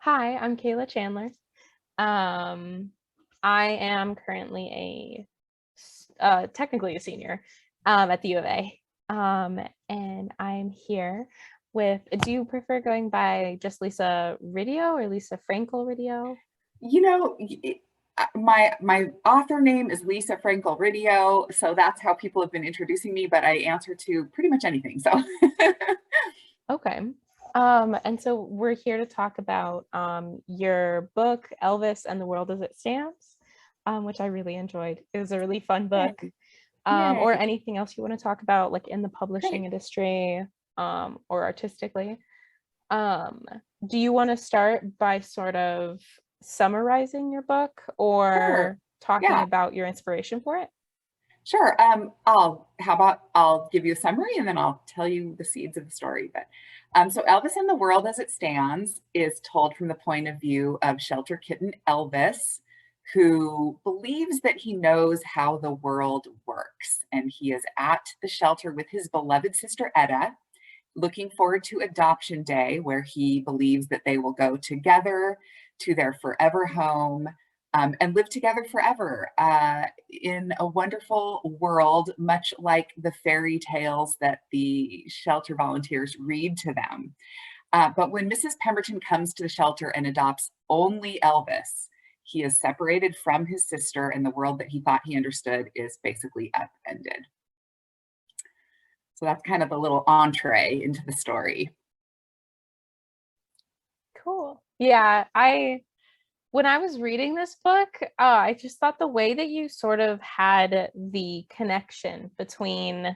Hi, I'm Kayla Chandler. Um, I am currently technically a senior at the U of A. And I'm here with, do you prefer going by just Lisa Riddiough or Lisa Frankel Riddiough? You know, my author name is Lisa Frankel Riddiough, so that's how people have been introducing me, but I answer to pretty much anything. So Okay. And so we're here to talk about your book, Elvis and the World as It Stands, which I really enjoyed. It was a really fun book. yay, yay, Or anything else you want to talk about, like in the publishing great. industry, or artistically. Um, do you want to start by sort of summarizing your book Sure. or talking Yeah, about your inspiration for it? sure. How about I'll give you a summary and then I'll tell you the seeds of the story. So Elvis and the World as It Stands is told from the point of view of shelter kitten Elvis, who believes that he knows how the world works. And he is at the shelter with his beloved sister Etta, looking forward to adoption day, where he believes that they will go together to their forever home, and live together forever in a wonderful world, much like the fairy tales that the shelter volunteers read to them. But when Mrs. Pemberton comes to the shelter and adopts only Elvis, he is separated from his sister, and the world that he thought he understood is basically upended. So that's kind of a little entree into the story. Cool. Yeah, when I was reading this book, I just thought the way that you sort of had the connection between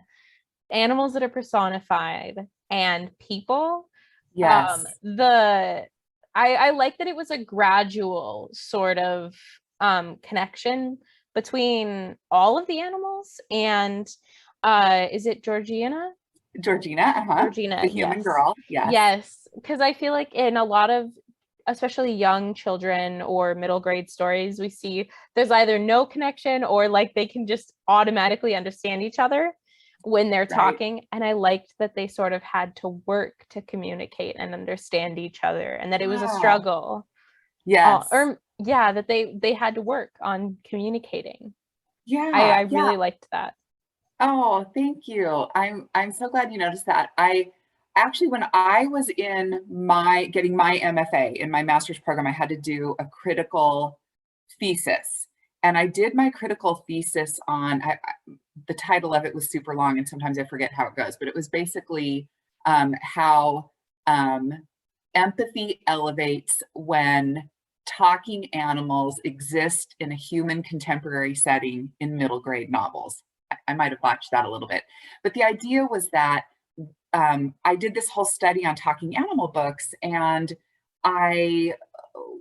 animals that are personified and people. Yes. I like that it was a gradual sort of connection between all of the animals and is it Georgina, Georgina, the human yes. girl. Yes. Yes, because I feel like in a lot of especially young children or middle grade stories, we see there's either no connection or like they can just automatically understand each other when they're Right. talking. And I liked that they sort of had to work to communicate and understand each other and that it was a Yeah. struggle. Yes. Or yeah, that they had to work on communicating. I Yeah. Yeah. really liked that. Oh, thank you. I'm so glad you noticed that. I actually, when I was in my getting my MFA in my master's program, I had to do a critical thesis. And I did my critical thesis on the title of it was super long, and sometimes I forget how it goes, but it was basically how um, empathy elevates when talking animals exist in a human contemporary setting in middle grade novels. I might have botched that a little bit, but the idea was that I did this whole study on talking animal books, and I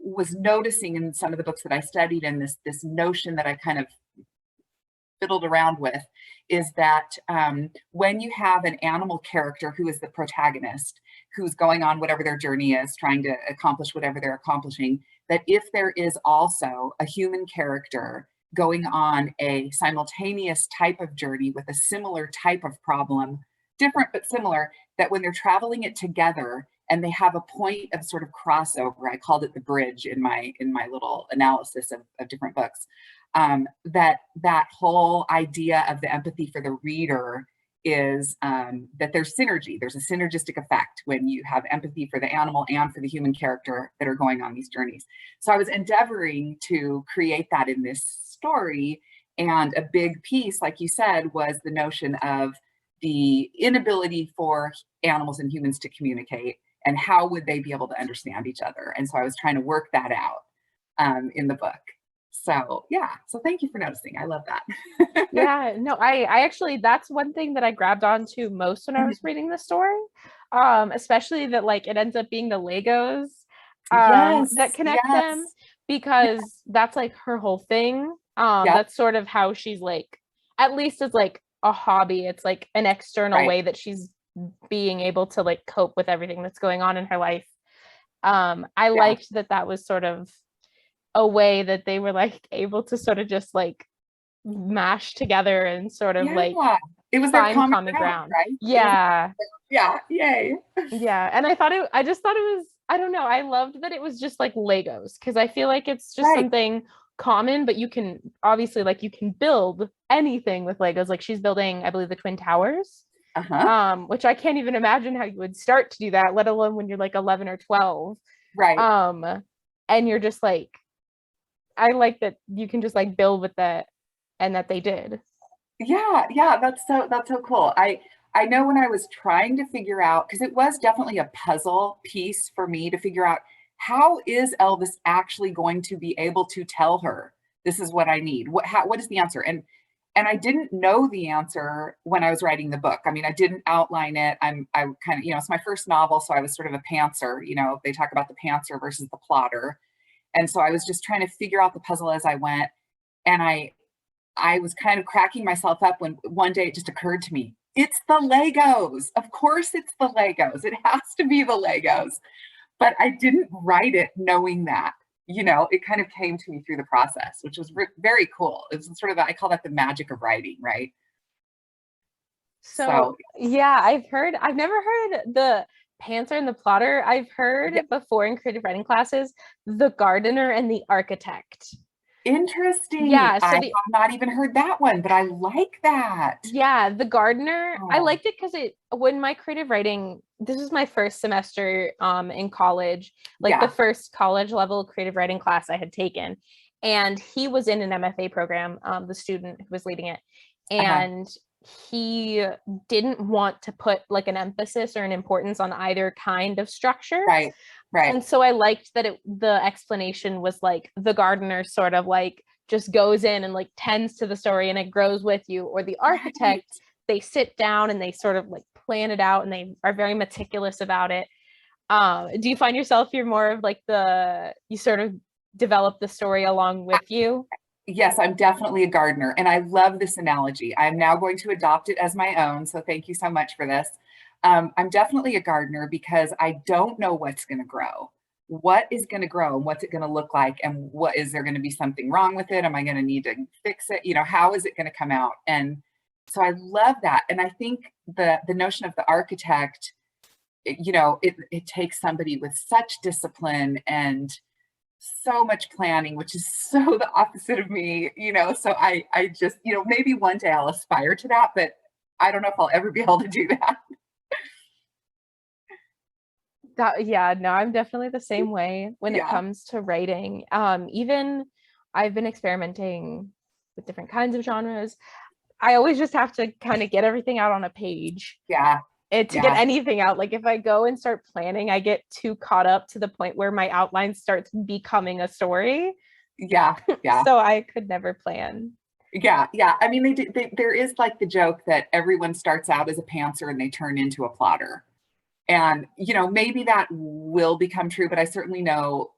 was noticing in some of the books that I studied, and this notion that I kind of fiddled around with is that when you have an animal character who is the protagonist, who's going on whatever their journey is, trying to accomplish whatever they're accomplishing, that if there is also a human character going on a simultaneous type of journey with a similar type of problem, different but similar, that when they're traveling it together and they have a point of sort of crossover, I called it the bridge in my little analysis of different books, that whole idea of the empathy for the reader is that there's synergy. There's a synergistic effect when you have empathy for the animal and for the human character that are going on these journeys. So I was endeavoring to create that in this story. And a big piece, like you said, was the notion of the inability for animals and humans to communicate, and how would they be able to understand each other. And so I was trying to work that out in the book. So yeah, so thank you for noticing. I love that. Yeah, no, I actually that's one thing that I grabbed onto most when I was reading the story. Especially that like it ends up being the Legos that Yes, connect them yes, because that's like her whole thing. yep, That's sort of how she's like at least it's like a hobby. It's like an external right, way that she's being able to like cope with everything that's going on in her life. I yeah, liked that that was sort of a way that they were like able to sort of just like mash together and sort of like yeah. It was their find common common ground, ground. right? It was, Yeah. yeah, yay. Yeah. And I just thought it was I don't know. I loved that it was just like Legos because I feel like it's just Right. something common, but you can obviously like you can build anything with Legos. Like she's building, I believe, the Twin Towers, Uh-huh. which I can't even imagine how you would start to do that, let alone when you're like 11 or 12. Right. Um, and you're just like, I like that you can just like build with that and that they did. Yeah, yeah, that's so cool. I know when I was trying to figure out, because it was definitely a puzzle piece for me to figure out how is Elvis actually going to be able to tell her this is what I need? What is the answer? And I didn't know the answer when I was writing the book. I mean, I didn't outline it. I kind of, it's my first novel, so I was sort of a pantser. They talk about the pantser versus the plotter. And so I was just trying to figure out the puzzle as I went. And I was kind of cracking myself up when one day it just occurred to me, it's the Legos. Of course, it's the Legos. It has to be the Legos. But I didn't write it knowing that. It kind of came to me through the process, which was very cool. It's sort of, I call that the magic of writing, right? So So, yeah, I've never heard the pantser and the plotter. I've yeah, heard before in creative writing classes, the gardener and the architect. interesting. Yeah, I so have the not even heard that one, but I like that. yeah, the gardener, I Oh, liked it because it when my creative writing, this was my first semester in college, like the yeah. first college level creative writing class I had taken. And he was in an MFA program, the student who was leading it. Uh-huh. And he didn't want to put like an emphasis or an importance on either kind of structure. Right. Right. And so I liked that the explanation was like the gardener sort of like just goes in and like tends to the story and it grows with you, or the Right. architect, they sit down and they sort of like plan it out and they are very meticulous about it. Do you find yourself you're more of like you sort of develop the story along with you? Yes, I'm definitely a gardener, and I love this analogy. I'm now going to adopt it as my own. So thank you so much for this. I'm definitely a gardener because I don't know what's going to grow. What is going to grow and what's it going to look like? And what is there going to be something wrong with it? Am I going to need to fix it? How is it going to come out? And so I love that. And I think the notion of the architect, it takes somebody with such discipline and so much planning, which is so the opposite of me, so I just, maybe one day I'll aspire to that, but I don't know if I'll ever be able to do that. Yeah, no, I'm definitely the same way when it Yeah. comes to writing. Even I've been experimenting with different kinds of genres. I always just have to kind of get everything out on a page Yeah. to get Yeah. anything out. Like if I go and start planning, I get too caught up to the point where my outline starts becoming a story. Yeah. Yeah. So I could never plan. Yeah. Yeah. I mean, there is like the joke that everyone starts out as a pantser and they turn into a plotter. And, maybe that will become true, but I certainly know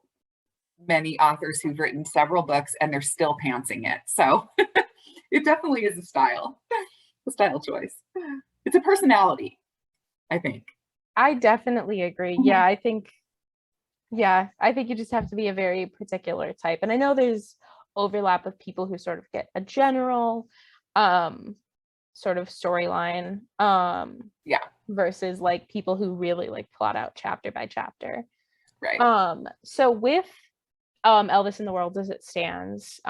many authors who've written several books and they're still pantsing it. So it definitely is a style choice. It's a personality, I think. I definitely agree. Yeah, I think you just have to be a very particular type. And I know there's overlap of people who sort of get a general um sort of storyline Yeah, versus like people who really like plot out chapter by chapter. right. So with Elvis in the World as it stands,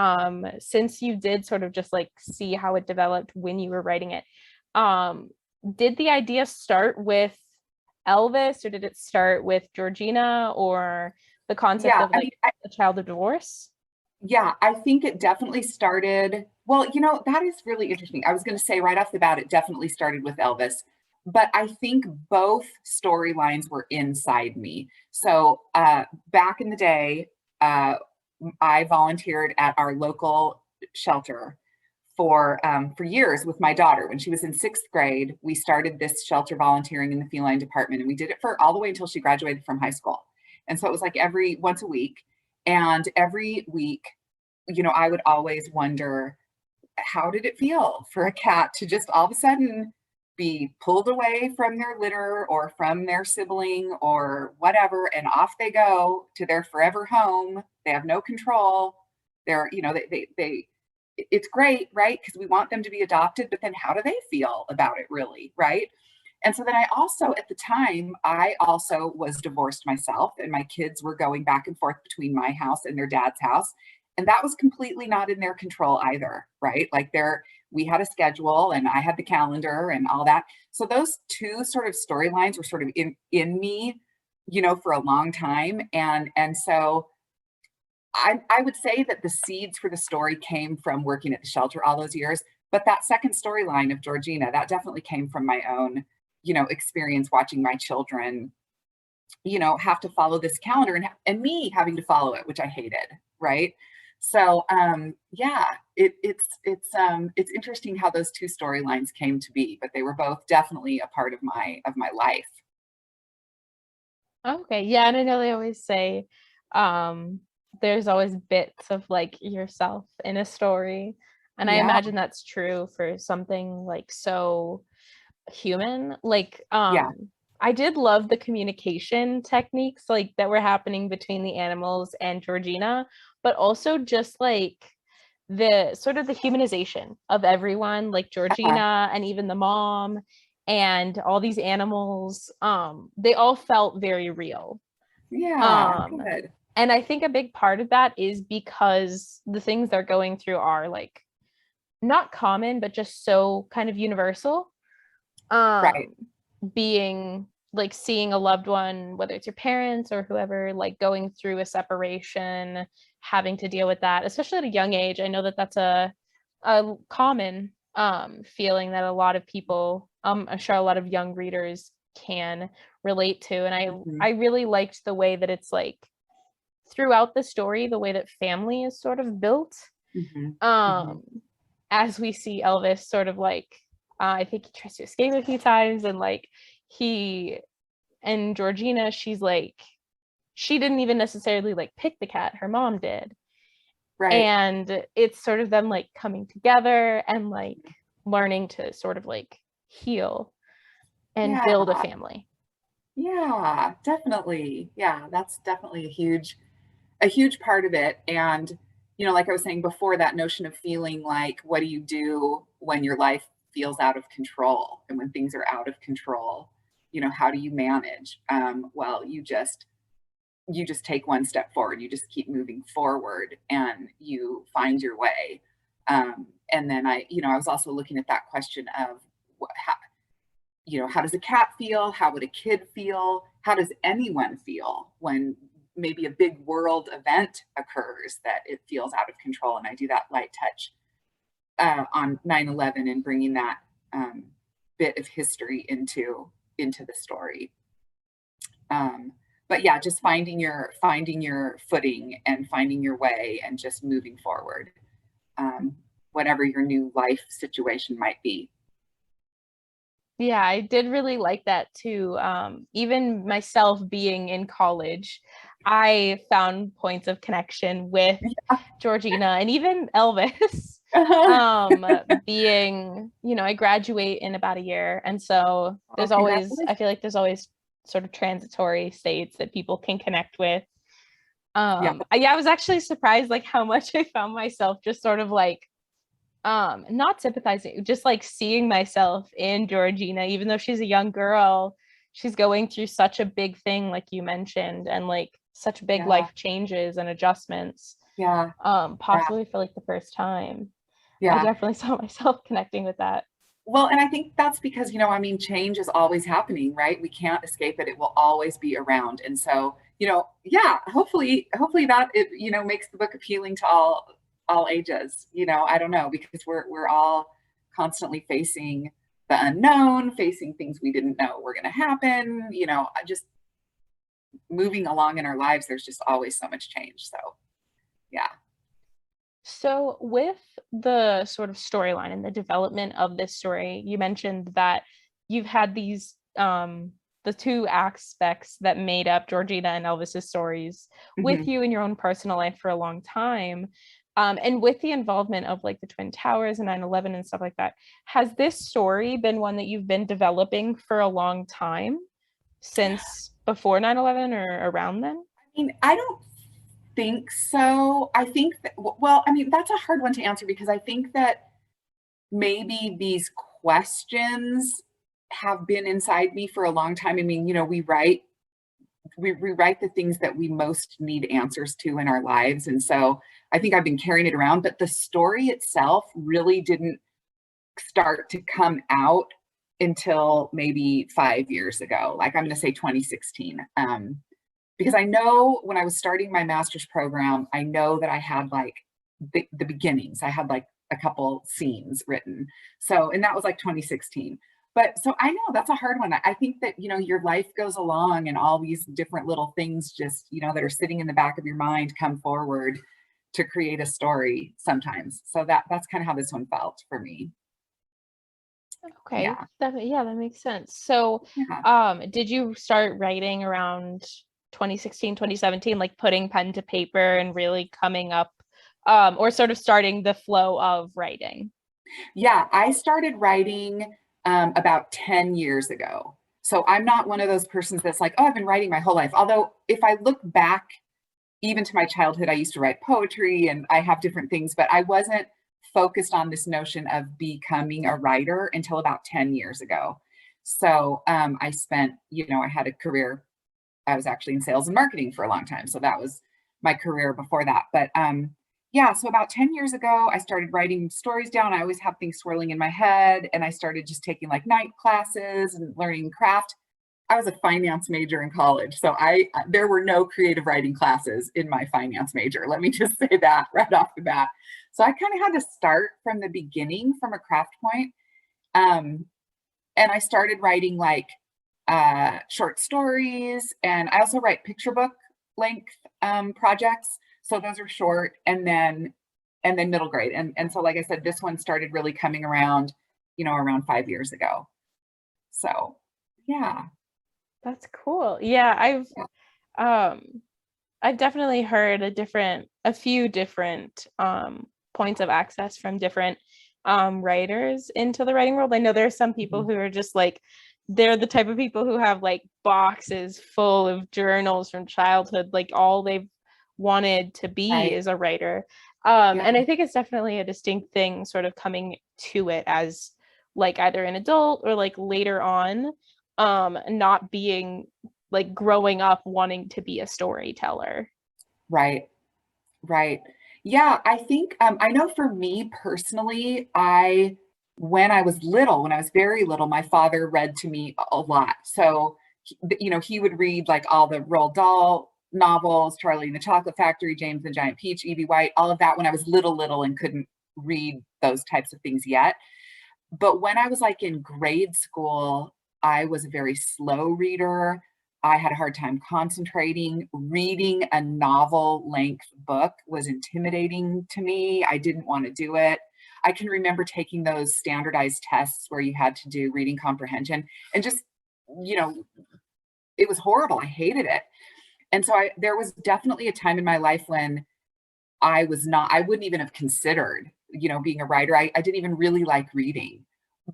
since you did sort of just like see how it developed when you were writing it, um, did the idea start with Elvis or did it start with Georgina or the concept Yeah, of I like mean, a child of divorce? yeah, I think it definitely started. Well, that is really interesting. I was going to say right off the bat, it definitely started with Elvis, but I think both storylines were inside me. So back in the day, I volunteered at our local shelter for years with my daughter. When she was in sixth grade, we started this shelter volunteering in the feline department, and we did it for all the way until she graduated from high school. And so it was like every once a week, and every week, I would always wonder, how did it feel for a cat to just all of a sudden be pulled away from their litter or from their sibling or whatever, and off they go to their forever home. They have no control. They're, they it's great, right? Because we want them to be adopted, but then how do they feel about it really, right? And so then I also, at the time, I also was divorced myself, and my kids were going back and forth between my house and their dad's house. And that was completely not in their control either, right? Like we had a schedule and I had the calendar and all that. So those two sort of storylines were sort of in me, for a long time. And so I would say that the seeds for the story came from working at the shelter all those years. But that second storyline of Georgina, that definitely came from my own, experience watching my children, have to follow this calendar, and me having to follow it, which I hated, right? So yeah, it's interesting how those two storylines came to be, but they were both definitely a part of my life. Okay, yeah, and I know they always say, um, there's always bits of like yourself in a story. And I Yeah, imagine that's true for something like so human. Like, yeah, I did love the communication techniques like that were happening between the animals and Georgina, but also just like the sort of the humanization of everyone, like yeah, Georgina and even the mom and all these animals. They all felt very real. yeah, um good. and I think a big part of that is because the things they're going through are like not common but just so kind of universal. Right. um Being like seeing a loved one, whether it's your parents or whoever, like going through a separation, having to deal with that, especially at a young age. I know that that's a common feeling that a lot of people, I'm sure a lot of young readers can relate to. And I Hmm. really liked the way that it's like throughout the story, the way that family is sort of built. Hmm. Hmm. um as we see Elvis sort of like, I think he tries to escape a few times, and like he and Georgina, she's like, she didn't even necessarily like pick the cat, her mom did. Right. And it's sort of them like coming together and like learning to sort of like heal and Yeah. build a family. Yeah, definitely. Yeah, that's definitely a huge part of it. And, like I was saying before, that notion of feeling like, what do you do when your life feels out of control and when things are out of control? How do you manage? Well, you just take one step forward, you just keep moving forward and you find your way. And then I was also looking at that question of how does a cat feel? How would a kid feel? How does anyone feel when maybe a big world event occurs that it feels out of control? And I do that light touch on 9/11 and bringing that um, bit of history into the story. Um, but yeah, just finding your footing and finding your way and just moving forward, um, whatever your new life situation might be. Yeah, I did really like that too. Even myself being in college, I found points of connection with Georgina and even Elvis. Uh-huh. Being, I graduate in about a year. And so Oh, I congratulations. feel like there's always sort of transitory states that people can connect with. Yeah. Yeah, I was actually surprised like how much I found myself just sort of like not sympathizing, just like seeing myself in Georgina, even though she's a young girl. She's going through such a big thing, like you mentioned, and like such big Yeah. life changes and adjustments, Yeah. Yeah. possibly for like the first time. I Yeah. definitely saw myself connecting with that. Well, and I think that's because, I mean, change is always happening, right? We can't escape it. It will always be around. And so, yeah, hopefully that makes the book appealing to all ages. I don't know, because we're all constantly facing the unknown, facing things we didn't know were going to happen, just moving along in our lives. There's just always so much change. So, yeah. So, with the sort of storyline and the development of this story, you mentioned that you've had these the two aspects that made up Georgina and Elvis's stories with Hmm. you in your own personal life for a long time. And with the involvement of like the Twin Towers and 9/11 and stuff like that, has this story been one that you've been developing for a long time since before 9/11 or around then? I mean, I don't think so. I think that, well, I mean, that's a hard one to answer because I think that maybe these questions have been inside me for a long time. I mean, we write the things that we most need answers to in our lives. And so I think I've been carrying it around, but the story itself really didn't start to come out until maybe 5 years ago. Like I'm going to say 2016. Because I know when I was starting my master's program, I know that I had like the beginnings. I had like a couple scenes written. So, and that was like 2016. But so I know that's a hard one. I think that, your life goes along and all these different little things just, that are sitting in the back of your mind come forward to create a story sometimes. So that's kind of how this one felt for me. Okay. Yeah. That makes sense. So, Yeah. did you start writing around 2016, 2017, like putting pen to paper and really coming up, or sort of starting the flow of writing? Yeah, I started writing about 10 years ago. So I'm not one of those persons that's like, oh, I've been writing my whole life. Although if I look back even to my childhood, I used to write poetry and I have different things, but I wasn't focused on this notion of becoming a writer until about 10 years ago. So I spent, I had a career. I was actually in sales and marketing for a long time. So that was my career before that. But yeah, so about 10 years ago, I started writing stories down. I always have things swirling in my head. And I started just taking like night classes and learning craft. I was a finance major in college. So there were no creative writing classes in my finance major. Let me just say that right off the bat. So I kind of had to start from the beginning from a craft point. Um, and I started writing like short stories, and I also write picture book length projects. So those are short, and then middle grade. And so, like I said, this one started really coming around, around 5 years ago. So yeah, That's cool. Yeah, yeah, um I've definitely heard a few different points of access from different writers into the writing world. I know there are some people mhm, who are just like, they're the type of people who have like boxes full of journals from childhood, like all they've wanted to be right, is a writer. yeah, And I think it's definitely a distinct thing sort of coming to it as like either an adult or like later on, not being like growing up wanting to be a storyteller. right, right. Yeah, I think I know for me personally, when I was very little, my father read to me a lot. So, he would read like all the Roald Dahl novels, Charlie and the Chocolate Factory, James and the Giant Peach, Evie White, all of that when I was little and couldn't read those types of things yet. But when I was like in grade school, I was a very slow reader. I had a hard time concentrating. Reading a novel length book was intimidating to me. I didn't want to do it. I can remember taking those standardized tests where you had to do reading comprehension and just, you know, it was horrible. I hated it. And so there was definitely a time in my life when I wouldn't even have considered, being a writer. I didn't even really like reading.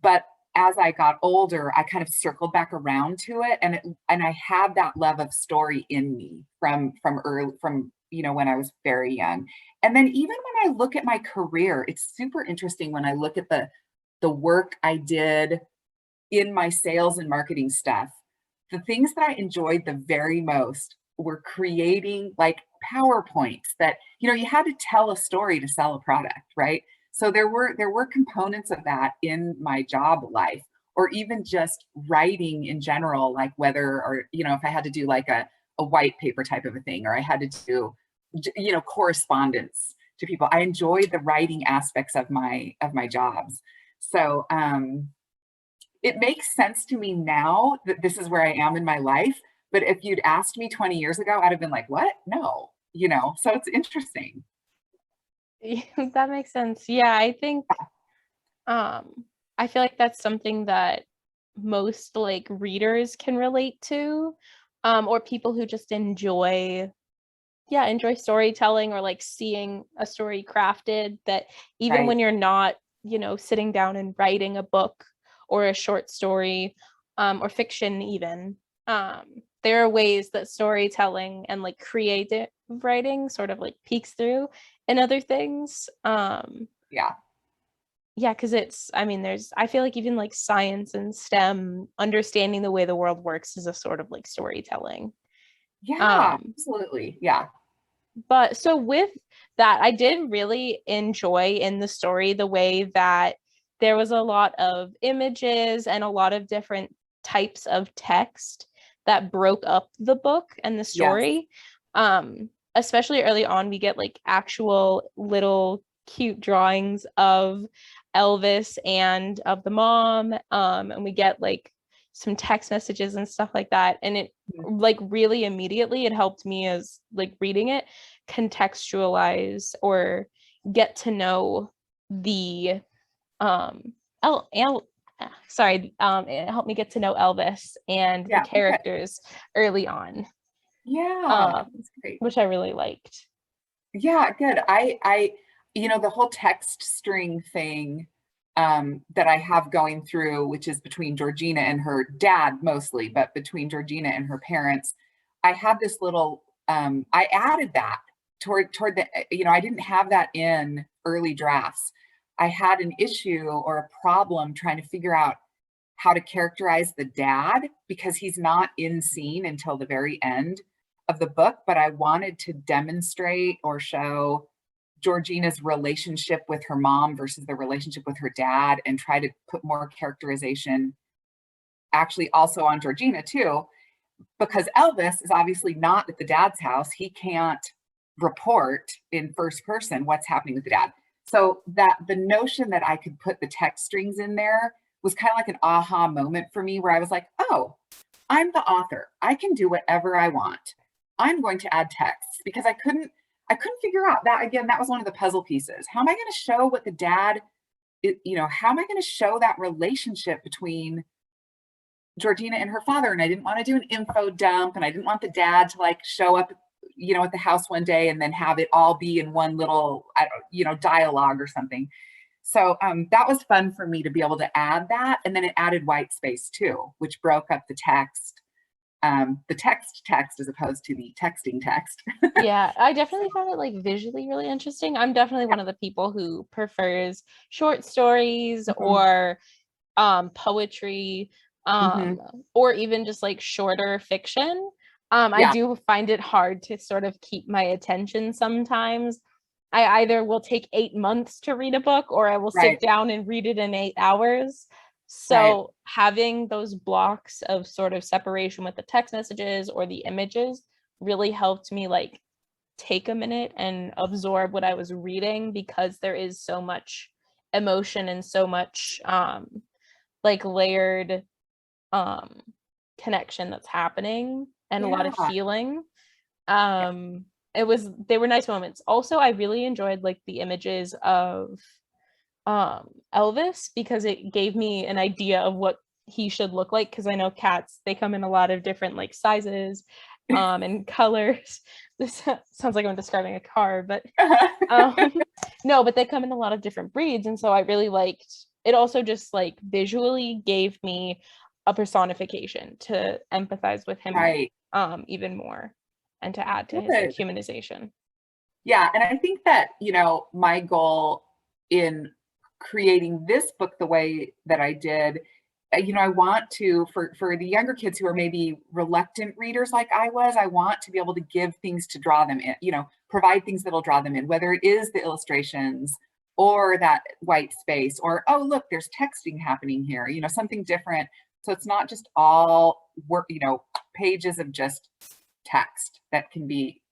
But as I got older, I kind of circled back around to it, and I had that love of story in me from when I was very young. And then even when I look at my career, it's super interesting when I look at the work I did in my sales and marketing stuff. The things that I enjoyed the very most were creating like PowerPoints that, you had to tell a story to sell a product, right? So there were components of that in my job life, or even just writing in general, like whether, or, if I had to do like a white paper type of a thing, or I had to do, correspondence to people. I enjoyed the writing aspects of my jobs. So it makes sense to me now that this is where I am in my life. But if you'd asked me 20 years ago, I'd have been like, what? No, so it's interesting. That makes sense. Yeah, I think um I feel like that's something that most like readers can relate to, or people who just enjoy storytelling or like seeing a story crafted, that even Right. when you're not, sitting down and writing a book or a short story, or fiction even, there are ways that storytelling and like creative writing sort of like peeks through in other things. Yeah. Yeah, because I mean, I feel like even like science and STEM, understanding the way the world works is a sort of like storytelling. Yeah, Um, absolutely. Yeah. but so with that, I did really enjoy in the story the way that there was a lot of images and a lot of different types of text that broke up the book and the Yes. story. Especially early on, we get like actual little cute drawings of Elvis and of the mom. And we get like some text messages and stuff like that. And it Mhm. like really immediately it helped me as like reading it contextualize or get to know the um El, El sorry it helped me get to know Elvis and the Yeah. Okay. characters early on, Yeah. um That's great. which I really liked. Yeah, good. The whole text string thing that I have going through, which is between Georgina and her dad mostly, but between Georgina and her parents, I had this little, I added that toward I didn't have that in early drafts. I had an issue or a problem trying to figure out how to characterize the dad because he's not in scene until the very end of the book, but I wanted to demonstrate or show Georgina's relationship with her mom versus the relationship with her dad and try to put more characterization actually also on Georgina too, because Elvis is obviously not at the dad's house. He can't report in first person what's happening with the dad. So that the notion that I could put the text strings in there was kind of like an aha moment for me where I was like, oh, I'm the author. I can do whatever I want. I'm going to add text because I couldn't figure out that again. That was one of the puzzle pieces. How am I going to show what the dad, how am I going to show that relationship between Georgina and her father? And I didn't want to do an info dump, and I didn't want the dad to like show up, at the house one day and then have it all be in one little, dialogue or something. So that was fun for me to be able to add that, and then it added white space too, which broke up the text as opposed to the texting text. Yeah, I definitely found it like visually really interesting. I'm definitely one of the people who prefers short stories Mhm. or poetry, Mhm. or even just like shorter fiction. I Yeah, do find it hard to sort of keep my attention sometimes. I either will take 8 months to read a book or I will sit right, down and read it in 8 hours. right. So having those blocks of sort of separation with the text messages or the images really helped me like take a minute and absorb what I was reading because there is so much emotion and so much like layered um connection that's happening and a lot Yeah, of feeling. yeah, They were nice moments. Also, I really enjoyed like the images of Elvis because it gave me an idea of what he should look like because I know cats they come in a lot of different like sizes and colors. This sounds like I'm describing a car, but um no, but they come in a lot of different breeds and so I really liked it. Also just like visually gave me a personification to empathize with him right. even more and to add to his like Good. humanization. Yeah, and I think that, my goal in creating this book the way that I did, I want to for the younger kids who are maybe reluctant readers like I was, I want to be able to give things to draw them in, provide things that'll draw them in, whether it is the illustrations or that white space or oh, look, there's texting happening here, something different. So it's not just all work, pages of just text that can be,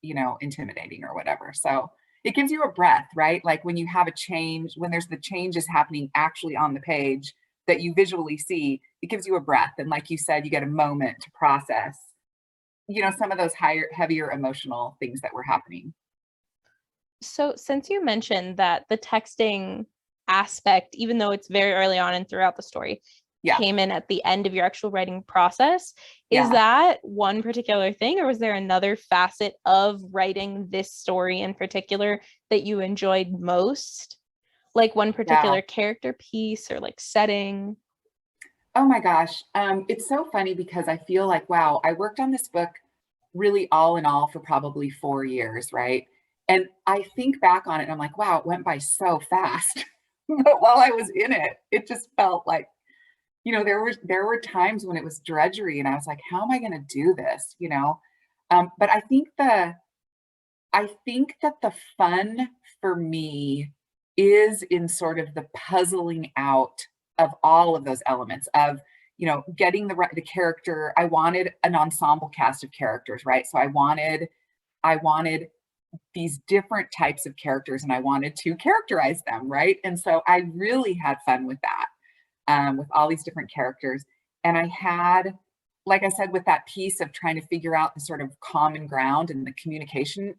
intimidating or whatever. So it gives you a breath, right? Like when you have a change, when there's the changes happening actually on the page that you visually see, it gives you a breath. And like you said, you get a moment to process, some of those heavier emotional things that were happening. So, since you mentioned that the texting aspect, even though it's very early on and throughout the story, Yeah. came in at the end of your actual writing process, is Yeah. that one particular thing, or was there another facet of writing this story in particular that you enjoyed most? Like one Yeah. particular character piece or like setting? Oh my gosh. It's so funny because I feel like, wow, I worked on this book really all in all for probably 4 years, right? And I think back on it and I'm like, wow, it went by so fast. But while I was in it, it just felt like, there were times when it was drudgery and I was like, how am I going to do this? But I think that the fun for me is in sort of the puzzling out of all of those elements of, getting the character. I wanted an ensemble cast of characters, right? So I wanted these different types of characters and I wanted to characterize them, right? And so I really had fun with that, with all these different characters. And I had, like I said, with that piece of trying to figure out the sort of common ground and the communication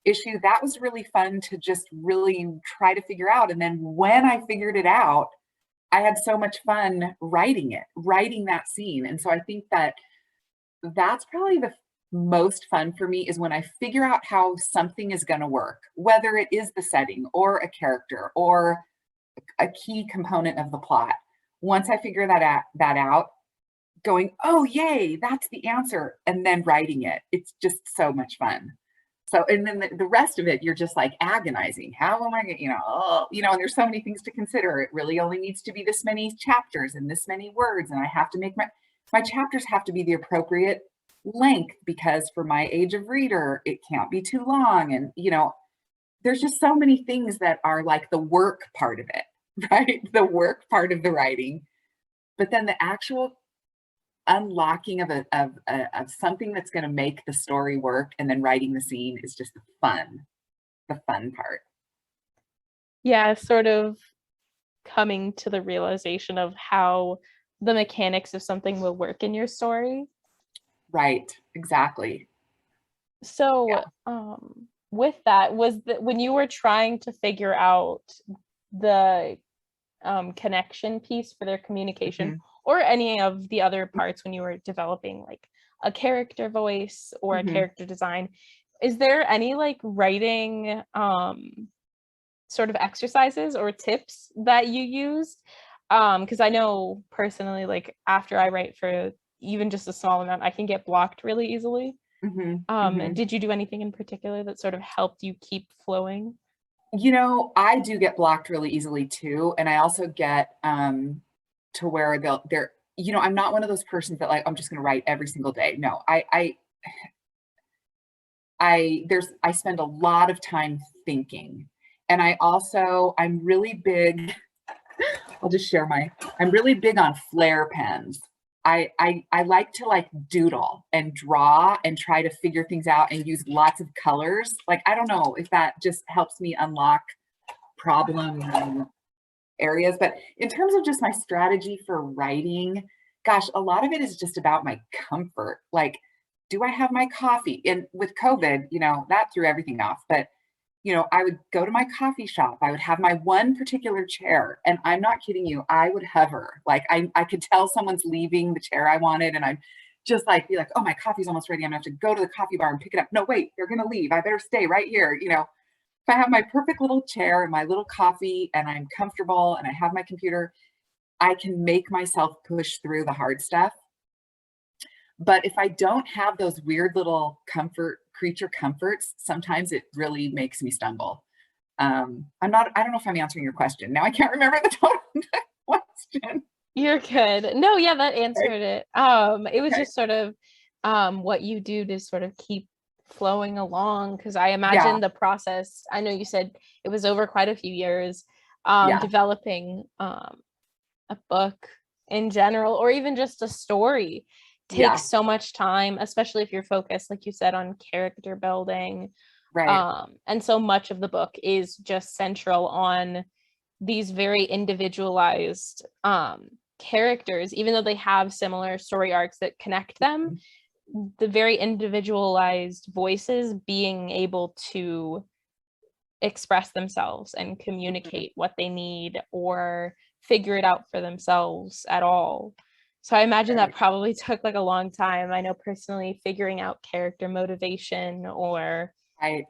issue, that was really fun to just really try to figure out. And then when I figured it out, I had so much fun writing that scene. And so I think that that's probably the most fun for me is when I figure out how something is going to work, whether it is the setting or a character or a key component of the plot. Once I figure that out, going, oh yay, that's the answer, and then writing it. It's just so much fun. So, and then the rest of it, you're just like agonizing. How am I going to, and there's so many things to consider. It really only needs to be this many chapters and this many words. And I have to make my chapters have to be the appropriate length because for my age of reader, it can't be too long. And, there's just so many things that are like the work part of it, right? The work part of the writing. But then the actual unlocking of something that's going to make the story work and then writing the scene is just the fun part. Yeah, sort of coming to the realization of how the mechanics of something will work in your story. Right, exactly. So, Yeah. with that, was that when you were trying to figure out the connection piece for their communication, Mhm, or any of the other parts when you were developing like a character voice or a mhm. character design, is there any like writing sort of exercises or tips that you used? Because I know personally, like after I write for even just a small amount, I can get blocked really easily. Mhm, mhm. Did you do anything in particular that sort of helped you keep flowing? I do get blocked really easily too, and I also get to where they're I'm not one of those persons that like I'm just going to write every single day. No, I spend a lot of time thinking, and I'm really big. I'll just share I'm really big on flare pens. I like to like doodle and draw and try to figure things out and use lots of colors. Like I don't know if that just helps me unlock problem areas, but in terms of just my strategy for writing, gosh, a lot of it is just about my comfort. Like, do I have my coffee? And with COVID, that threw everything off. But I would go to my coffee shop. I would have my one particular chair. And I'm not kidding you, I would hover. Like I could tell someone's leaving the chair I wanted. And I'd just like be like, oh, my coffee's almost ready. I'm gonna have to go to the coffee bar and pick it up. No, wait, they're gonna leave. I better stay right here. If I have my perfect little chair and my little coffee and I'm comfortable and I have my computer, I can make myself push through the hard stuff. But if I don't have those weird little creature comforts, sometimes it really makes me stumble. I don't know if I'm answering your question. Now I can't remember the total question. You're good. No, yeah, that Okay. answered it. It was Okay. just sort of what you do to sort of keep flowing along, because I Yeah. imagine the process, I know you said it was over quite a few years, Yeah. developing a book in general, or even just a story, Yeah. takes so much time, especially if you're focused, like you said, on character building. Right. And so much of the book is just central on these very individualized characters, even though they have similar story arcs that connect them, Mhm. the very individualized voices being able to express themselves and Mhm. communicate what they need or figure it out for themselves at all. So I imagine that Right. probably took like a long time. I know personally figuring out character motivation or Right.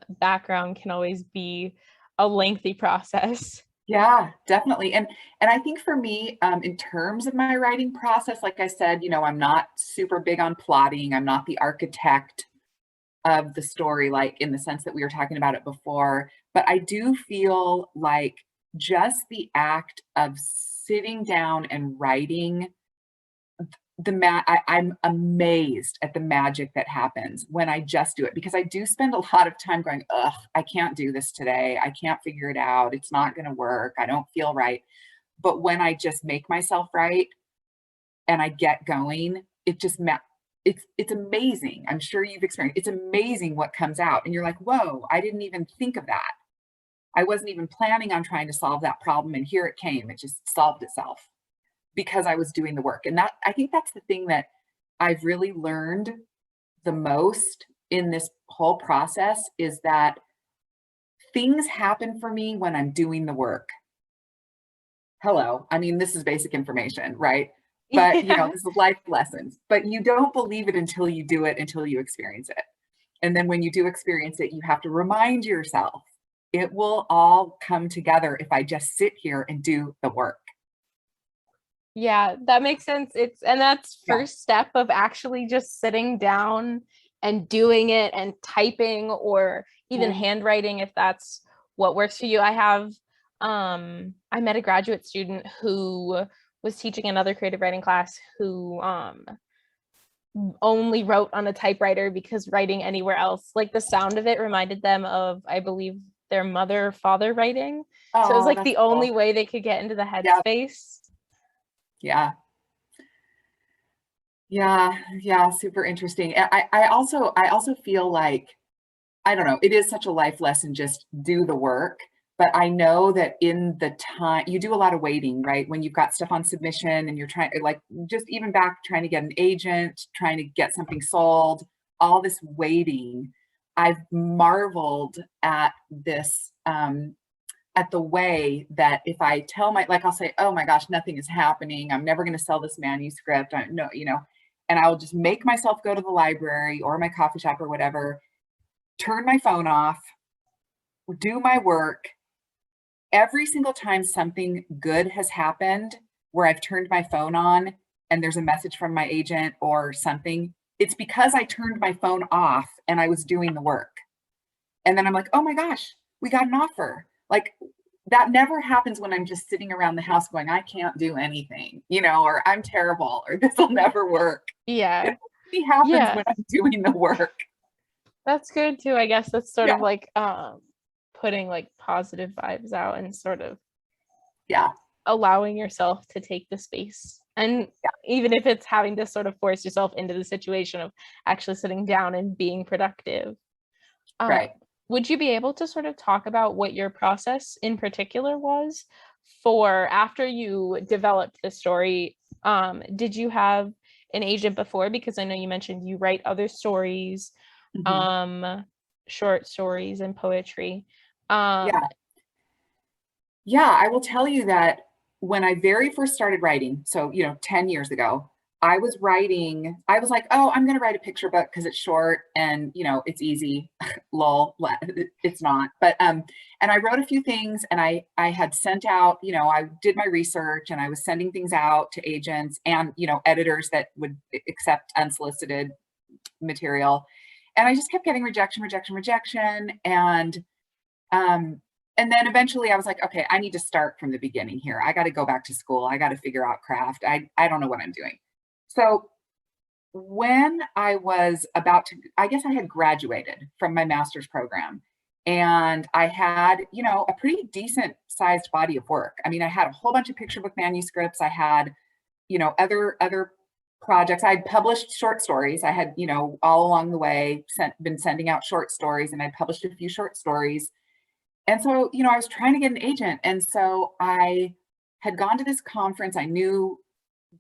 background can always be a lengthy process. Yeah, definitely. And I think for me, in terms of my writing process, like I said, I'm not super big on plotting. I'm not the architect of the story, like in the sense that we were talking about it before. But I do feel like just the act of sitting down and writing I'm amazed at the magic that happens when I just do it, because I do spend a lot of time going, ugh, I can't do this today. I can't figure it out. It's not going to work. I don't feel right. But when I just make myself right and I get going, it's amazing. I'm sure you've experienced. It's amazing what comes out, and you're like, whoa, I didn't even think of that. I wasn't even planning on trying to solve that problem, and here it came. It just solved itself because I was doing the work. And that, I think that's the thing that I've really learned the most in this whole process, is that things happen for me when I'm doing the work. Hello. I mean, this is basic information, right? But, Yeah. this is life lessons, but you don't believe it until you do it, until you experience it. And then when you do experience it, you have to remind yourself it will all come together if I just sit here and do the work. Yeah, that makes sense. And that's Yeah. first step of actually just sitting down and doing it and typing or even Mhm. handwriting if that's what works for you. I met a graduate student who was teaching another creative writing class who only wrote on a typewriter because writing anywhere else, like the sound of it reminded them of, I believe, their mother or father writing. So it was Oh, like that's the only cool. way they could get into the Yeah. headspace. Yeah. Yeah, yeah, super interesting. I also feel like, I don't know, it is such a life lesson, just do the work. But I know that in the time you do a lot of waiting, right? When you've got stuff on submission and you're trying, like, just even back trying to get an agent, trying to get something sold, all this waiting. I've marveled at the way that if I tell like I'll say, oh my gosh, nothing is happening. I'm never going to sell this manuscript. I no, and I will just make myself go to the library or my coffee shop or whatever, turn my phone off, do my work. Every single time something good has happened where I've turned my phone on and there's a message from my agent or something, it's because I turned my phone off and I was doing the work. And then I'm like, oh my gosh, we got an offer. Like, that never happens when I'm just sitting around the house going, I can't do anything, or I'm terrible, or this will never work. It Yeah. only happens Yeah. when I'm doing the work. That's good too. I guess that's sort Yeah. of like putting like positive vibes out and sort of Yeah. allowing yourself to take the space. And Yeah. even if it's having to sort of force yourself into the situation of actually sitting down and being productive. Uh, Right. would you be able to sort of talk about what your process in particular was for after you developed the story? Did you have an agent before? Because I know you mentioned you write other stories, Mhm. um, short stories and poetry. Um, Yeah. Yeah, I will tell you that when I very first started writing, so, 10 years ago, I was like, oh, I'm going to write a picture book because it's short and, it's easy. Lol, it's not. But, and I wrote a few things and I had sent out, I did my research and I was sending things out to agents and, editors that would accept unsolicited material. And I just kept getting rejection, rejection, rejection. Um, and then eventually I was like, okay, I need to start from the beginning here. I got to go back to school. I got to figure out craft. I don't know what I'm doing. So when I was about to, I guess I had graduated from my master's program and I had, a pretty decent sized body of work. I mean, I had a whole bunch of picture book manuscripts. I had, other projects. I'd published short stories. I had, all along the way been sending out short stories and I'd published a few short stories. And so, I was trying to get an agent. And so I had gone to this conference. I knew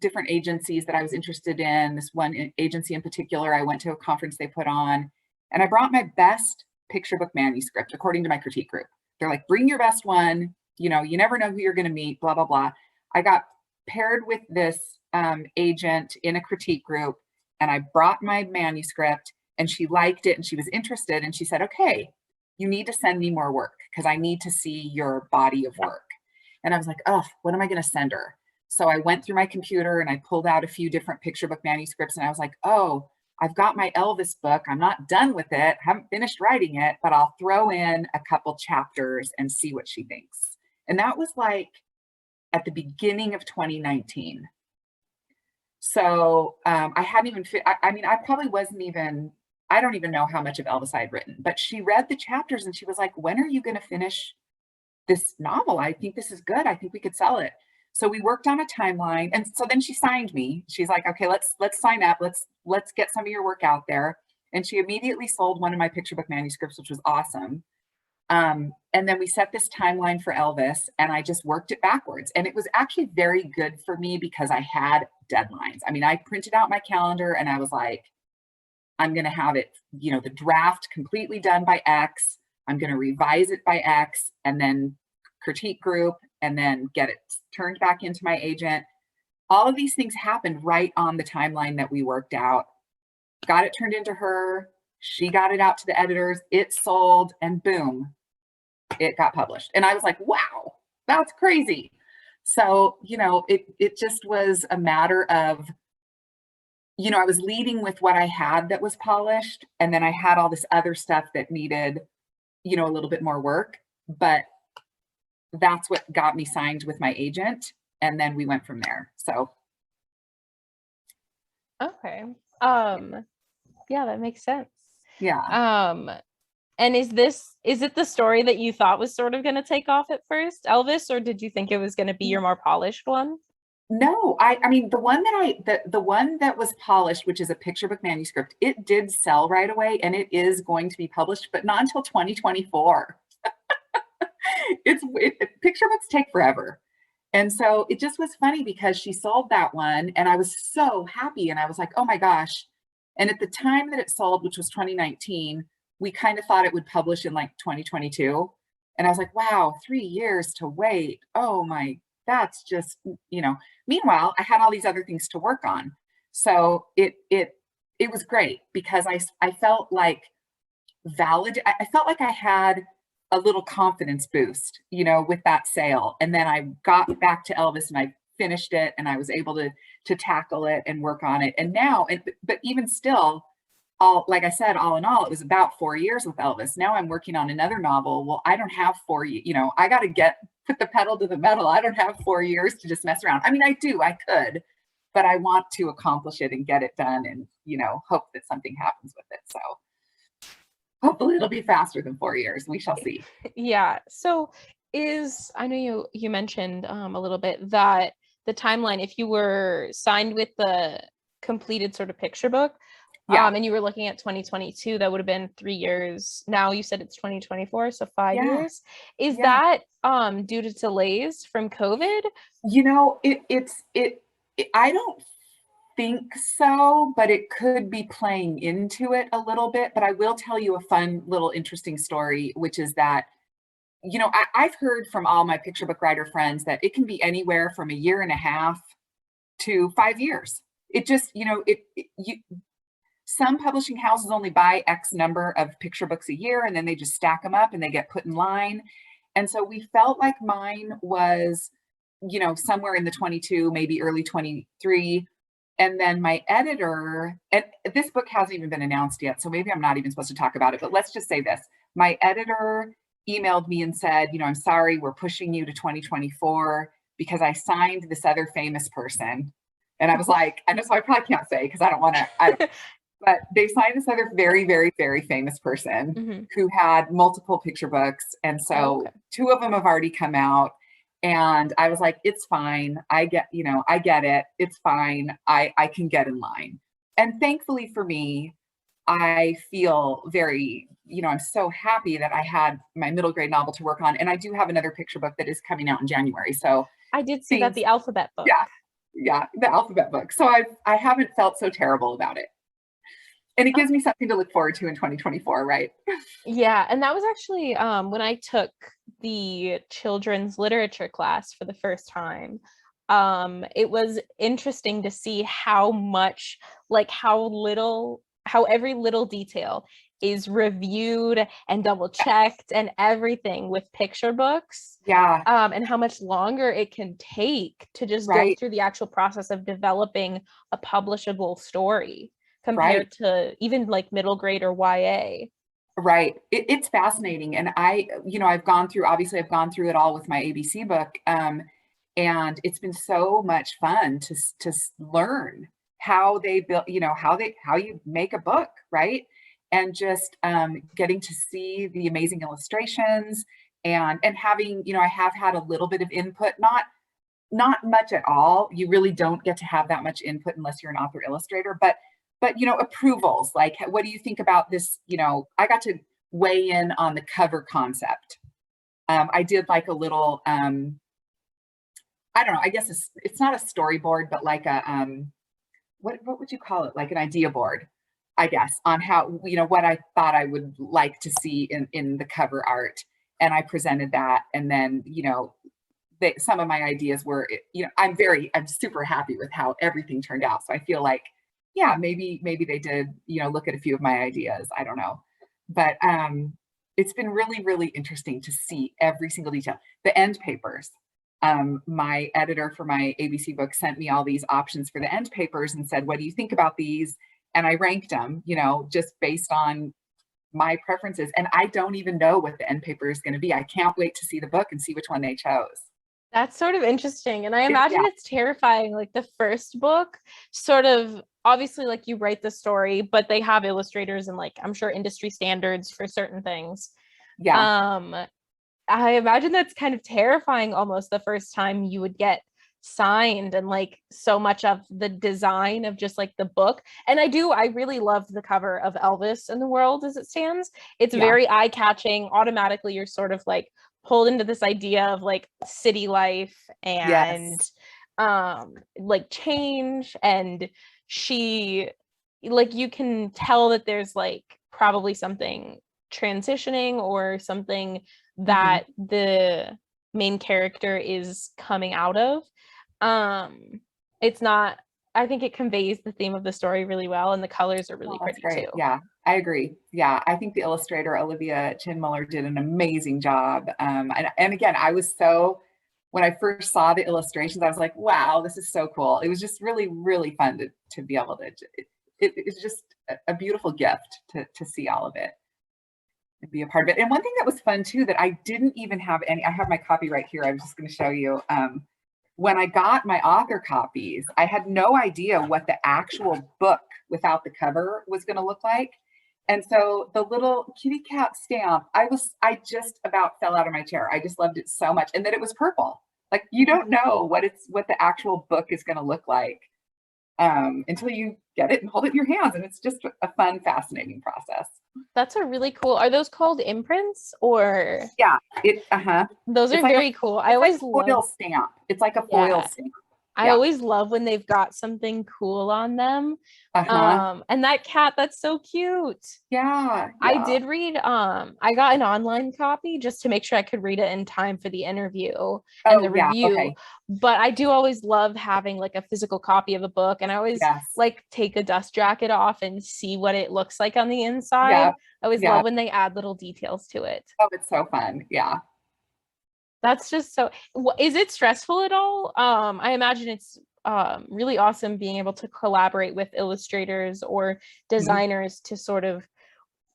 different agencies that I was interested in. This one agency in particular, I went to a conference they put on, and I brought my best picture book manuscript, according to my critique group. They're like, bring your best one. You never know who you're going to meet, blah, blah, blah. I got paired with this agent in a critique group, and I brought my manuscript, and she liked it, and she was interested, and she said, okay, you need to send me more work because I need to see your body of work. And I was like, oh, what am I going to send her? So I went through my computer and I pulled out a few different picture book manuscripts and I was like, oh, I've got my Elvis book. I'm not done with it. Haven't finished writing it, but I'll throw in a couple chapters and see what she thinks. And that was like at the beginning of 2019. So I hadn't even, I mean, I probably wasn't even, I don't even know how much of Elvis I had written, but she read the chapters and she was like, when are you going to finish this novel? I think this is good. I think we could sell it. So we worked on a timeline. And so then she signed me. She's like, okay, let's sign up. Let's get some of your work out there. And she immediately sold one of my picture book manuscripts, which was awesome. And then we set this timeline for Elvis and I just worked it backwards. And it was actually very good for me because I had deadlines. I mean, I printed out my calendar and I was like, I'm going to have it, you know, the draft completely done by X. I'm going to revise it by X and then critique group and then get it turned back into my agent. All of these things happened right on the timeline that we worked out. Got it turned into her. She got it out to the editors. It sold and boom, it got published. And I was like, wow, that's crazy. So, you know, it just was a matter of, you know, I was leading with what I had that was polished. And then I had all this other stuff that needed, you know, a little bit more work. But that's what got me signed with my agent. And then we went from there. So. Okay. Yeah, that makes sense. Yeah. And is it the story that you thought was sort of going to take off at first, Elvis, or did you think it was going to be your more polished one? No, I mean the one that the one that was polished, which is a picture book manuscript, it did sell right away and it is going to be published, but not until 2024. Picture books take forever. And so it just was funny because she sold that one and I was so happy and I was like, oh my gosh. And at the time that it sold, which was 2019, we kind of thought it would publish in like 2022. And I was like, wow, 3 years to wait. Oh my, that's just, you know. Meanwhile, I had all these other things to work on. So it was great because I felt like I felt like I had a little confidence boost, you know, with that sale. And then I got back to Elvis and I finished it and I was able to tackle it and work on it. And now, but even still, all like I said, all in all, it was about 4 years with Elvis. Now I'm working on another novel. Well, I don't have 4 years, you know, I got to put the pedal to the metal. I don't have 4 years to just mess around. I mean, I do, I could, but I want to accomplish it and get it done and, you know, hope that something happens with it. So hopefully it'll be faster than 4 years. We shall see. Yeah. So I know you mentioned a little bit that the timeline, if you were signed with the completed sort of picture book, Yeah. and you were looking at 2022, that would have been 3 years. Now you said it's 2024, so 5 years. Is that due to delays from COVID? You know, I don't think so, but it could be playing into it a little bit. But I will tell you a fun little interesting story, which is that, you know, I've heard from all my picture book writer friends that it can be anywhere from a year and a half to 5 years. It just, you know, some publishing houses only buy X number of picture books a year and then they just stack them up and they get put in line. And so we felt like mine was, you know, somewhere in the 22, maybe early 23. And then my editor, and this book hasn't even been announced yet, so maybe I'm not even supposed to talk about it, but let's just say this. My editor emailed me and said, you know, I'm sorry, we're pushing you to 2024 because I signed this other famous person. And I was like, I know, so I probably can't say because I don't want to, but they signed this other very, very, very famous person who had multiple picture books. And so two of them have already come out. And I was like, it's fine. I get it. It's fine. I can get in line. And thankfully for me, I feel very, you know, I'm so happy that I had my middle grade novel to work on. And I do have another picture book that is coming out in January. So I did see that, the alphabet book. Yeah, the alphabet book. So I haven't felt so terrible about it. And it gives me something to look forward to in 2024, right? Yeah, and that was actually when I took the children's literature class for the first time. It was interesting to see how much, like how every little detail is reviewed and double checked and everything with picture books. Yeah. And how much longer it can take to just go through the actual process of developing a publishable story compared to even like middle grade or YA. Right. It's fascinating. And I've gone through, obviously I've gone through it all with my ABC book. And it's been so much fun to learn how they build, how you make a book, right? And just getting to see the amazing illustrations and having, I have had a little bit of input, not much at all. You really don't get to have that much input unless you're an author illustrator, but approvals, like what do you think about this? I got to weigh in on the cover concept. I did like a little I don't know, I guess it's not a storyboard, but like a what would you call it? Like an idea board, I guess, on how, what I thought I would like to see in the cover art. And I presented that. And then, some of my ideas were, I'm super happy with how everything turned out. So I feel like, yeah, maybe they did, look at a few of my ideas. I don't know. But it's been really, really interesting to see every single detail. The end papers. My editor for my ABC book sent me all these options for the end papers and said, what do you think about these? And I ranked them, just based on my preferences. And I don't even know what the end paper is going to be. I can't wait to see the book and see which one they chose. That's sort of interesting. And I imagine Yeah. it's terrifying. Like the first book, sort of obviously, like you write the story, but they have illustrators and like I'm sure industry standards for certain things. Yeah. Um, I imagine that's kind of terrifying almost the first time you would get signed and like so much of the design of just like the book. And I really love the cover of Elvis in the world as it stands. It's Yeah. very eye-catching. Automatically you're sort of like pulled into this idea of like city life and Yes. like change, and she, like, you can tell that there's like probably something transitioning or something Hmm. that the main character is coming out of. It's not, I think it conveys the theme of the story really well, and the colors are Oh, really that's pretty too. great. Yeah, I agree. Yeah, I think the illustrator Olivia Chinmuller did an amazing job. And again, when I first saw the illustrations, I was like, wow, this is so cool. It was just really, really fun to be able to. It's just a beautiful gift to see all of it and be a part of it. And one thing that was fun too that I didn't even have any. I have my copy right here. I was just going to show you. When I got my author copies, I had no idea what the actual book without the cover was going to look like. And so the little kitty cat stamp, I just about fell out of my chair. I just loved it so much. And that it was purple. Like you don't know what the actual book is going to look like until you get it and hold it in your hands. And it's just a fun, fascinating process. That's a really cool. Are those called imprints or? Yeah, uh-huh. Those It's are like very cool. I it's like always a love, foil stamp. It's like a foil yeah. stamp. I Yeah. always love when they've got something cool on them. Uh-huh. And that cat, that's so cute. Yeah, I yeah. did read, I got an online copy just to make sure I could read it in time for the interview and Oh, the yeah. review. Okay. But I do always love having like a physical copy of a book, and I always Yes. like take a dust jacket off and see what it looks like on the inside. Yeah. I always Yeah. love when they add little details to it. Oh, it's so fun. Yeah. That's just so, is it stressful at all? I imagine it's really awesome being able to collaborate with illustrators or Mhm. designers to sort of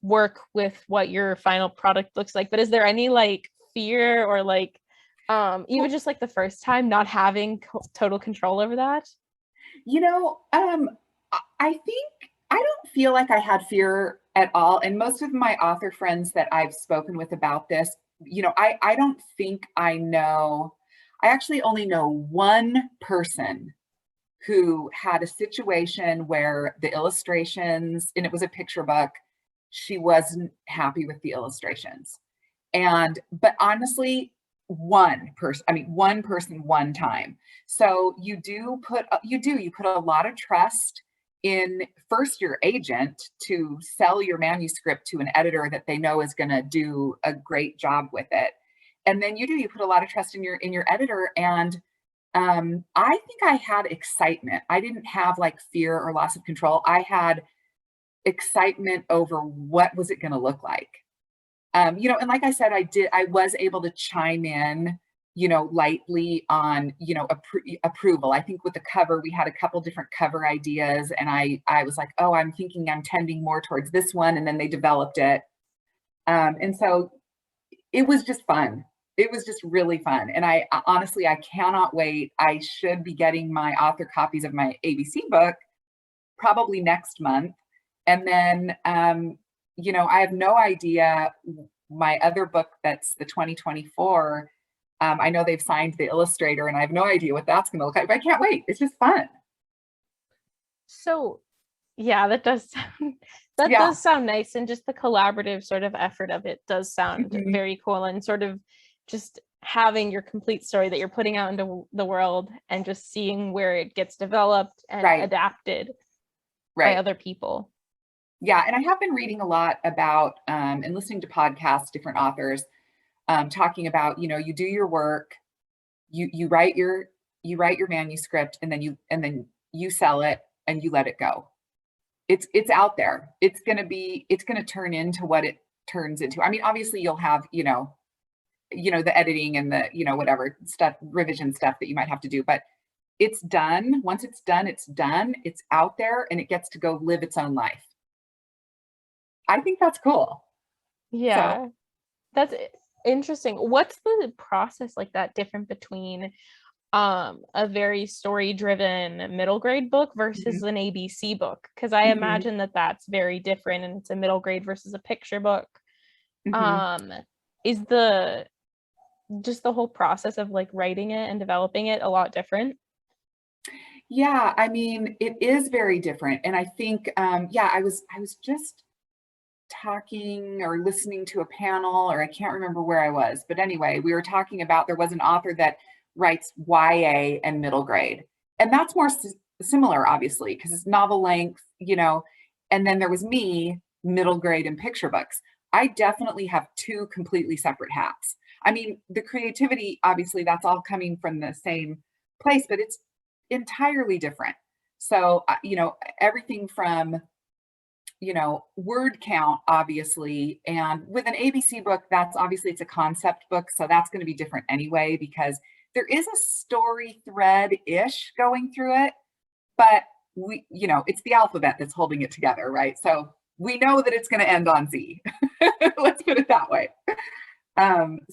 work with what your final product looks like. But is there any like fear or like even Well, just like the first time not having total control over that? I think I don't feel like I had fear at all. And most of my author friends that I've spoken with about this, I don't think I know. I actually only know one person who had a situation where the illustrations, and it was a picture book, she wasn't happy with the illustrations. But honestly, one person, one time. So you put a lot of trust in first your agent to sell your manuscript to an editor that they know is going to do a great job with it. And then you put a lot of trust in your editor. And I think I had excitement. I didn't have like fear or loss of control. I had excitement over what was it going to look like. And like I said, I was able to chime in, lightly on, approval. I think with the cover, we had a couple different cover ideas, and I was like, oh, I'm tending more towards this one, and then they developed it. And so it was just fun. It was just really fun. And I honestly, I cannot wait. I should be getting my author copies of my ABC book probably next month. And then, I have no idea. My other book, that's the 2024, I know they've signed the illustrator, and I have no idea what that's going to look like, but I can't wait. It's just fun. So yeah, that does sound that Yeah. does sound nice, and just the collaborative sort of effort of it does sound Mhm. very cool, and sort of just having your complete story that you're putting out into the world and just seeing where it gets developed and Right. adapted by Right. other people. Yeah. And I have been reading a lot about and listening to podcasts, different authors talking about, you do your work, you write your manuscript, and then you sell it and you let it go. It's out there. It's gonna turn into what it turns into. I mean, obviously you'll have, the editing and the, whatever stuff, revision stuff that you might have to do, but it's done. Once it's done, it's done. It's out there and it gets to go live its own life. I think that's cool. So, Yeah, that's interesting. What's the process like that different between a very story driven middle grade book versus mhm, an ABC book? Because I mhm, imagine that that's very different, and it's a middle grade versus a picture book. mhm. um is the just the whole process of like writing it and developing it a lot different? Yeah, I mean, it is very different. And I think, yeah, I was just talking or listening to a panel, or I can't remember where I was, but anyway, we were talking about there was an author that writes YA and middle grade. And that's more similar, obviously, because it's novel length, and then there was me, middle grade and picture books. I definitely have two completely separate hats. I mean, the creativity, obviously, that's all coming from the same place, but it's entirely different. So, everything from word count, obviously. And with an ABC book, that's obviously it's a concept book. So that's going to be different anyway, because there is a story thread ish going through it, but it's the alphabet that's holding it together, right? So we know that it's going to end on Z. Let's put it that way.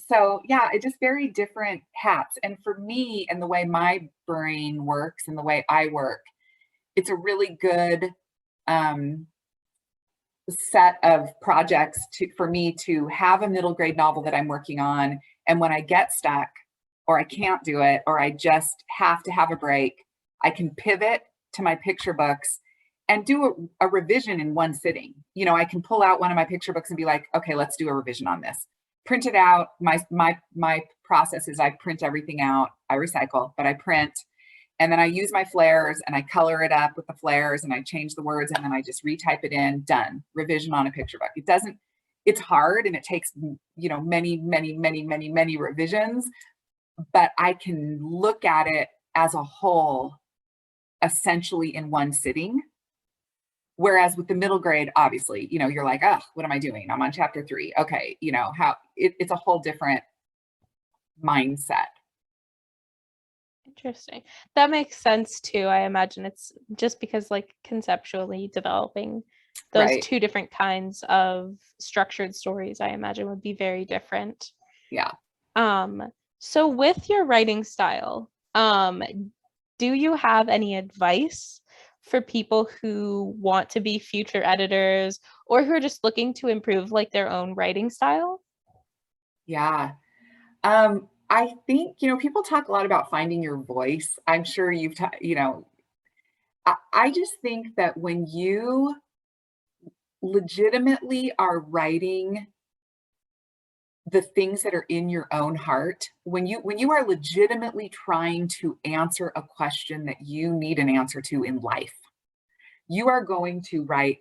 So yeah, it just very different hats. And for me, and the way my brain works and the way I work, it's a really good um, set of projects for me to have a middle grade novel that I'm working on. And when I get stuck or I can't do it, or I just have to have a break, I can pivot to my picture books and do a revision in one sitting. I can pull out one of my picture books and be like, okay, let's do a revision on this. Print it out. My process is I print everything out. I recycle, but I print, and then I use my flares and I color it up with the flares and I change the words and then I just retype it in, done, revision on a picture book. It's hard and it takes, many, many, many, many, many revisions, but I can look at it as a whole essentially in one sitting. Whereas with the middle grade, obviously, you're like, oh, what am I doing? I'm on chapter 3. Okay. It's a whole different mindset. Interesting. That makes sense too. I imagine it's just because like conceptually developing those Right. two different kinds of structured stories, I imagine would be very different. Yeah. Um, so with your writing style, do you have any advice for people who want to be future editors or who are just looking to improve like their own writing style? Yeah. I think, people talk a lot about finding your voice. I'm sure I just think that when you legitimately are writing the things that are in your own heart, when you are legitimately trying to answer a question that you need an answer to in life, you are going to write,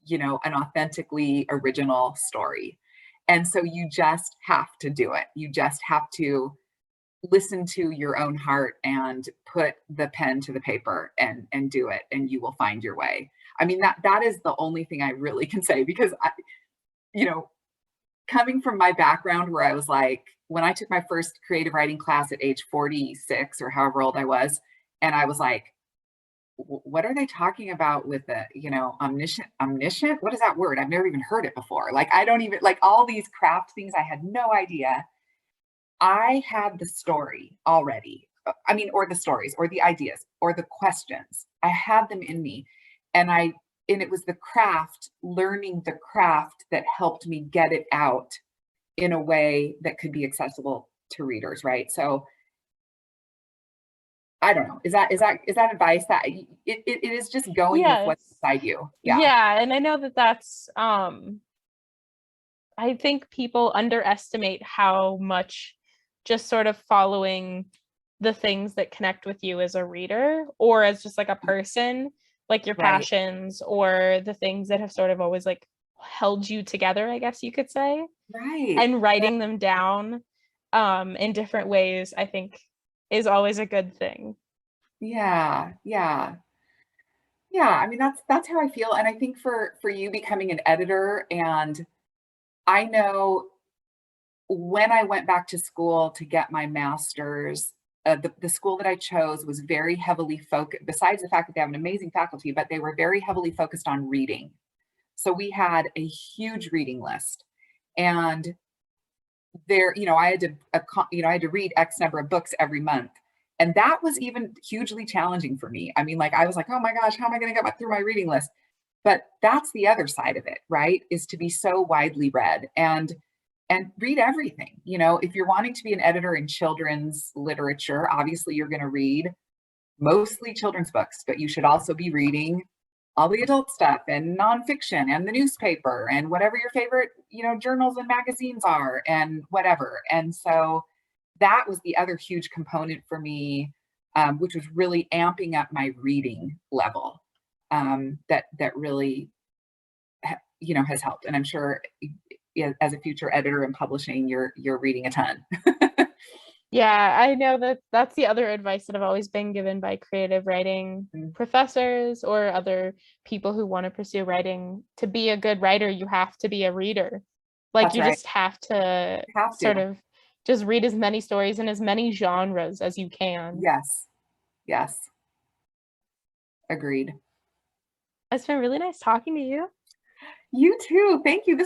an authentically original story. And so you just have to do it. You just have to listen to your own heart and put the pen to the paper and do it, and you will find your way. I mean, that is the only thing I really can say, because you know coming from my background, where I was like, when I took my first creative writing class at age 46 or however old I was, and I was like, what are they talking about with the, omniscient? What is that word? I've never even heard it before. Like, I don't even like all these craft things. I had no idea. I had the story already. I mean, or the stories, or the ideas, or the questions. I had them in me. And it was the craft, learning the craft that helped me get it out in a way that could be accessible to readers, right? So I don't know. Is that advice that it is just going with Yes. what's inside you? Yeah, Yeah, and I know that that's I think people underestimate how much just sort of following the things that connect with you as a reader or as just like a person, like your right, passions or the things that have sort of always like held you together, I guess you could say, right. and That, writing them down in different ways, I think is always a good thing. yeah, yeah, yeah. I mean, that's how I feel, and I think for you becoming an editor, and I know when I went back to school to get my master's, the school that I chose was very heavily focused. Besides the fact that they have an amazing faculty, but they were very heavily focused on reading. So we had a huge reading list, and there, I had to read X number of books every month. And that was even hugely challenging for me. I mean, like, I was like, oh my gosh, how am I going to get through my reading list? But that's the other side of it, right? Is to be so widely read and read everything. If you're wanting to be an editor in children's literature, obviously you're going to read mostly children's books, but you should also be reading all the adult stuff and nonfiction and the newspaper and whatever your favorite, journals and magazines are and whatever. And so that was the other huge component for me, which was really amping up my reading level. That really, has helped. And I'm sure, as a future editor in publishing, you're reading a ton. Yeah, I know that that's the other advice that I've always been given by creative writing professors or other people who want to pursue writing. To be a good writer, you have to be a reader. Like That's you right. just have to You have sort to. of just read as many stories in as many genres as you can. Yes. Yes. Agreed. It's been really nice talking to you. You too. Thank you. This